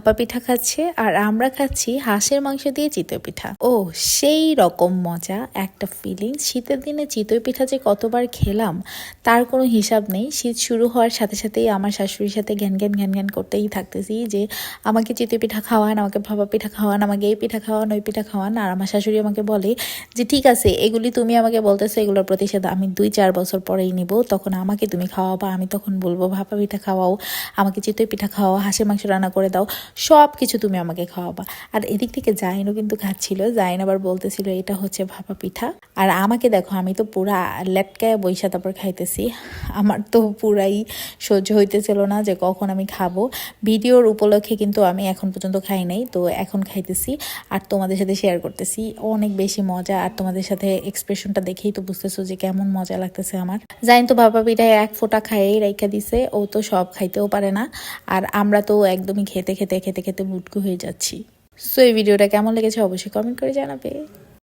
ভাপা পিঠা খাচ্ছে আর আমরা খাচ্ছি হাঁসের মাংস দিয়ে চিতই পিঠা। ও সেই রকম মজা একটা ফিলিংস। শীতের দিনে চিতই পিঠা যে কতবার খেলাম তার কোনো হিসাব নেই। শীত শুরু হওয়ার সাথে সাথেই আমার শাশুড়ির সাথে ঘ্যান ঘ্যান ঘ্যান ঘ্যান করতেই থাকতেছি যে আমাকে চিতই পিঠা খাওয়ান, আমাকে ভাপা পিঠা খাওয়ান, আমাকে এই পিঠা খাওয়ান, ওই পিঠা খাওয়ান। আর আমার শাশুড়ি আমাকে বলে যে ঠিক আছে, এগুলি তুমি আমাকে বলতেছো, এগুলোর প্রতিষেধ আমি 2-4 বছর পরেই নিব, তখন আমাকে তুমি খাওয়াবা। আমি তখন বলবো ভাপা পিঠা খাওয়াও, আমাকে চিতই পিঠা খাওয়াও, হাঁসের মাংস রান্না করে দাও, সব কিছু তুমি আমাকে খাওয়াবা। আর এদিক থেকে জাইনও কিন্তু খাচ্ছিল। জাইন আবার বলতেছিল এটা হচ্ছে ভাপা পিঠা। আর আমাকে দেখো, আমি তো পুরা লেটকায় বইসা তারপর খাইতেছি। আমার তো পুরাই সহ্য হইতেছিল না যে কখন আমি খাবো। ভিডিওর উপলক্ষে কিন্তু আমি এখন পর্যন্ত খাই নাই, তো এখন খাইতেছি আর তোমাদের সাথে শেয়ার করতেছি। অনেক বেশি মজা, আর তোমাদের সাথে এক্সপ্রেশনটা দেখেই তো বুঝতেছো যে কেমন মজা লাগতেছে আমার। জাইন তো ভাপা পিঠায় এক ফোঁটা খাইয়েই রাইখা দিছে, ও তো সব খাইতেও পারে না। আর আমরা তো একদমই খেতে খেতে খেতে খেতে বুটকু হয়ে যাচ্ছি। সো এই ভিডিওটা কেমন লেগেছে অবশ্যই কমেন্ট করে জানাবে।